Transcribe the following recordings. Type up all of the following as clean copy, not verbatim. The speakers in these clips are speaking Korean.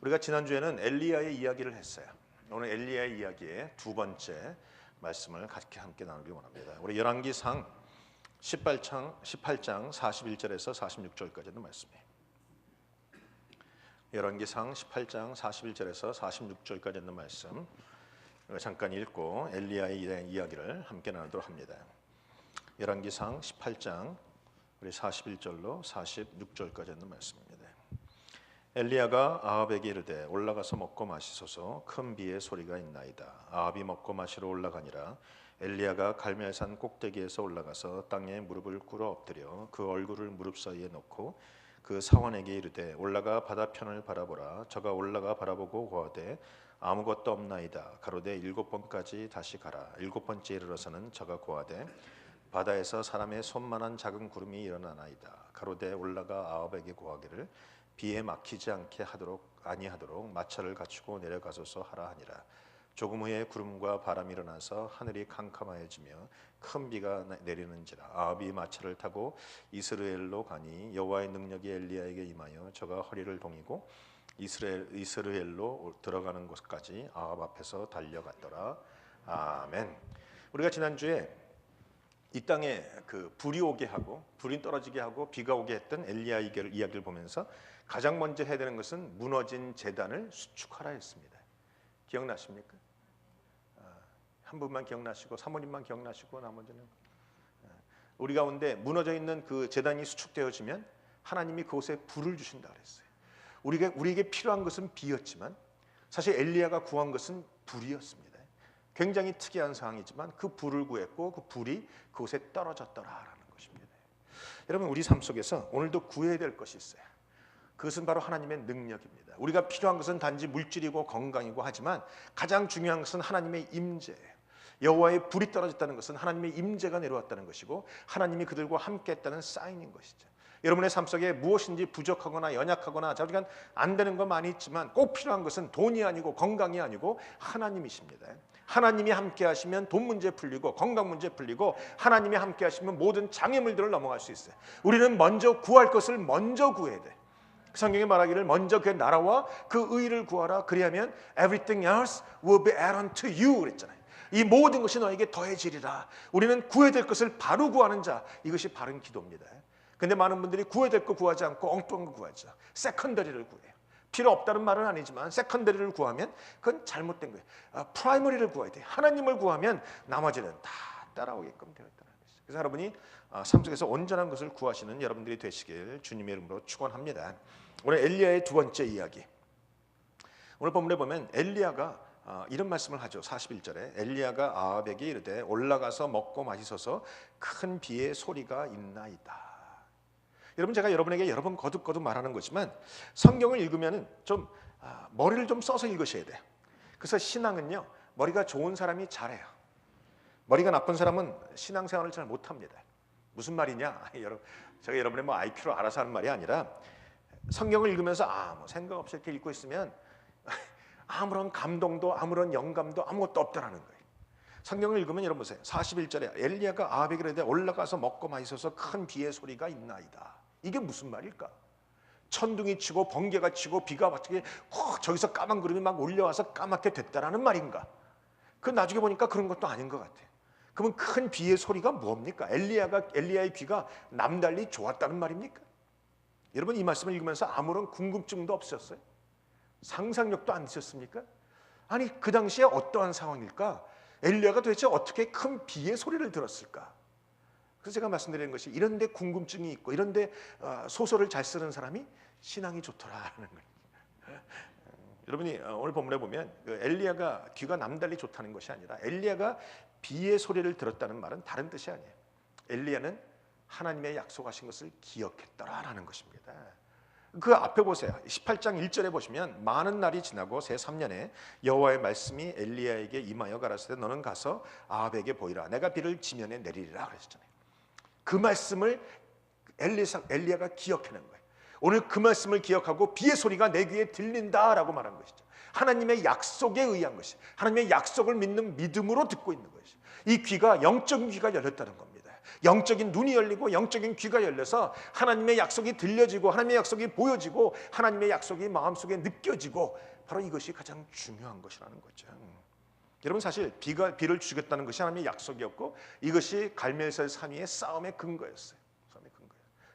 우리가 지난주에는 엘리야의 이야기를 했어요. 오늘 엘리야의 이야기의 두 번째 말씀을 함께 나누기 원합니다. 우리 열왕기상 18장 41절에서 46절까지 있는 말씀이에요. 열왕기상 18장 41절에서 46절까지 있는 말씀 잠깐 읽고 엘리야의 이야기를 함께 나누도록 합니다. 열왕기상 18장 우리 41절로 46절까지 있는 말씀입니다. 엘리야가 아합에게 이르되 올라가서 먹고 마시소서 큰 비의 소리가 있나이다. 아합이 먹고 마시러 올라가니라. 엘리야가 갈멜산 꼭대기에서 올라가서 땅에 무릎을 꿇어 엎드려 그 얼굴을 무릎 사이에 놓고 그 사원에게 이르되 올라가 바다편을 바라보라. 저가 올라가 바라보고 고하되 아무것도 없나이다. 가로되 7번까지 다시 가라. 7번째 이르러서는 저가 고하되 바다에서 사람의 손만한 작은 구름이 일어나나이다. 가로되 올라가 아합에게 고하기를 비에 막히지 않게 아니하도록 마차를 갖추고 내려가소서 하라 하니라. 조금 후에 구름과 바람이 일어나서 하늘이 캄캄하여지며 큰 비가 내리는지라. 아합이 마차를 타고 이스라엘로 가니 여호와의 능력이 엘리야에게 임하여 저가 허리를 동이고 이스라엘로 들어가는 곳까지 아합 앞에서 달려갔더라. 아멘. 우리가 지난주에 이 땅에 그 불이 오게 하고 불이 떨어지게 하고 비가 오게 했던 엘리야 이야기를 보면서 가장 먼저 해야 되는 것은 무너진 제단을 수축하라 했습니다. 기억나십니까? 한 분만 기억나시고 사모님만 기억나시고 나머지는 우리 가운데 무너져 있는 그 제단이 수축되어지면 하나님이 그곳에 불을 주신다 그랬어요. 우리에게 필요한 것은 비였지만 사실 엘리야가 구한 것은 불이었습니다. 굉장히 특이한 상황이지만 그 불을 구했고 그 불이 그곳에 떨어졌더라라는 것입니다. 여러분 우리 삶 속에서 오늘도 구해야 될 것이 있어요. 그것은 바로 하나님의 능력입니다. 우리가 필요한 것은 단지 물질이고 건강이고 하지만 가장 중요한 것은 하나님의 임재예요. 여호와의 불이 떨어졌다는 것은 하나님의 임재가 내려왔다는 것이고 하나님이 그들과 함께했다는 사인인 것이죠. 여러분의 삶 속에 무엇인지 부족하거나 연약하거나 자기가 안 되는 거 많이 있지만 꼭 필요한 것은 돈이 아니고 건강이 아니고 하나님이십니다. 하나님이 함께 하시면 돈 문제 풀리고 건강 문제 풀리고 하나님이 함께 하시면 모든 장애물들을 넘어갈 수 있어요. 우리는 먼저 구할 것을 먼저 구해야 돼. 성경에 말하기를 먼저 그의 나라와 그 의를 구하라. 그리하면 everything else will be added unto you 그랬잖아요. 이 모든 것이 너에게 더해지리라. 우리는 구해야 될 것을 바로 구하는 자, 이것이 바른 기도입니다. 근데 많은 분들이 구해야 될 거 구하지 않고 엉뚱한 거 구하죠. 세컨더리를 구해요. 필요 없다는 말은 아니지만 세컨더리를 구하면 그건 잘못된 거예요. 프라이머리를 구해야 돼요. 하나님을 구하면 나머지는 다 따라오게끔 되어 있다는 것이죠. 그래서 여러분이 삶 속에서 온전한 것을 구하시는 여러분들이 되시길 주님의 이름으로 축원합니다. 오늘 엘리야의 두 번째 이야기. 오늘 본문에 보면 엘리야가 이런 말씀을 하죠. 41절에 엘리야가 아합에게 이르되 올라가서 먹고 마시소서 큰 비의 소리가 있나이다. 여러분 제가 여러분에게 여러 번 거듭거듭 말하는 거지만 성경을 읽으면 좀 머리를 좀 써서 읽으셔야 돼요. 그래서 신앙은요 머리가 좋은 사람이 잘해요. 머리가 나쁜 사람은 신앙생활을 잘 못합니다. 무슨 말이냐? 제가 여러분의 뭐 IQ로 알아서 하는 말이 아니라 성경을 읽으면서 뭐 생각 없이 이렇게 읽고 있으면 아무런 감동도 아무런 영감도 아무것도 없다라는 거예요. 성경을 읽으면 여러분 보세요. 41절에 엘리야가 아합에게 이르되 올라가서 먹고 마시소서 큰 비의 소리가 있나이다. 이게 무슨 말일까? 천둥이 치고 번개가 치고 비가 왔기 저기서 까만 구름이 막 올려와서 까맣게 됐다라는 말인가? 그 나중에 보니까 그런 것도 아닌 것 같아요. 그러면 큰 비의 소리가 뭡니까? 엘리야의 귀가 남달리 좋았다는 말입니까? 여러분 이 말씀을 읽으면서 아무런 궁금증도 없었어요? 상상력도 안 드셨습니까? 아니 그 당시에 어떠한 상황일까? 엘리야가 도대체 어떻게 큰 비의 소리를 들었을까? 그래서 제가 말씀드리는 것이 이런 데 궁금증이 있고 이런 데 소설을 잘 쓰는 사람이 신앙이 좋더라라는 거예요. 여러분이 오늘 본문에 보면 엘리야가 귀가 남달리 좋다는 것이 아니라 엘리야가 비의 소리를 들었다는 말은 다른 뜻이 아니에요. 엘리야는 하나님의 약속하신 것을 기억했더라라는 것입니다. 그 앞에 보세요. 18장 1절에 보시면 많은 날이 지나고 새 3년에 여호와의 말씀이 엘리야에게 임하여 가라사대 너는 가서 아합에게 보이라. 내가 비를 지면에 내리리라 그랬잖아요. 그 말씀을 엘리야가 기억해낸 거예요. 오늘 그 말씀을 기억하고 비의 소리가 내 귀에 들린다라고 말한 것이죠. 하나님의 약속에 의한 것이 하나님의 약속을 믿는 믿음으로 듣고 있는 것이 이 귀가 영적인 귀가 열렸다는 겁니다. 영적인 눈이 열리고 영적인 귀가 열려서 하나님의 약속이 들려지고 하나님의 약속이 보여지고 하나님의 약속이 마음속에 느껴지고, 바로 이것이 가장 중요한 것이라는 거죠. 여러분, 사실 비를 주겠다는 것이 하나님의 약속이었고, 이것이 갈멜살 산 위의 싸움의 근거였어요.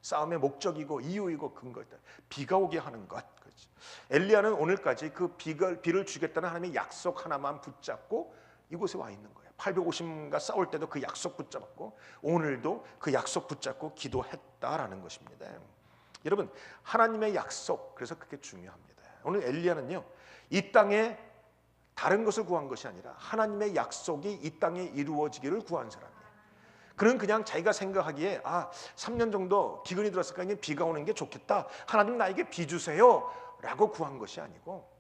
싸움의 목적이고 이유이고 근거였다. 비가 오게 하는 것. 엘리야는 오늘까지 그 비를 주겠다는 하나님의 약속 하나만 붙잡고 이곳에 와 있는 거예요. 850년과 싸울 때도 그 약속 붙잡았고, 오늘도 그 약속 붙잡고 기도했다라는 것입니다. 여러분, 하나님의 약속, 그래서 그게 중요합니다. 오늘 엘리야는요, 이 땅에 다른 것을 구한 것이 아니라 하나님의 약속이 이 땅에 이루어지기를 구한 사람이에요. 그는 그냥 자기가 생각하기에 3년 정도 기근이 들었으니까 이제 비가 오는 게 좋겠다, 하나님 나에게 비 주세요 라고 구한 것이 아니고,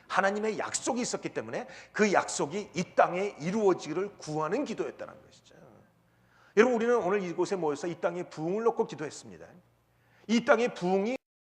하나님의 약속이 있었기 때문에 그 약속이 이 땅에 이루어지기를 구하는 기도였다는 것이죠. 여러분, 우리는 오늘 이곳에 모여서 이 땅에 부흥을 놓고 기도했습니다. 이 땅의 부흥이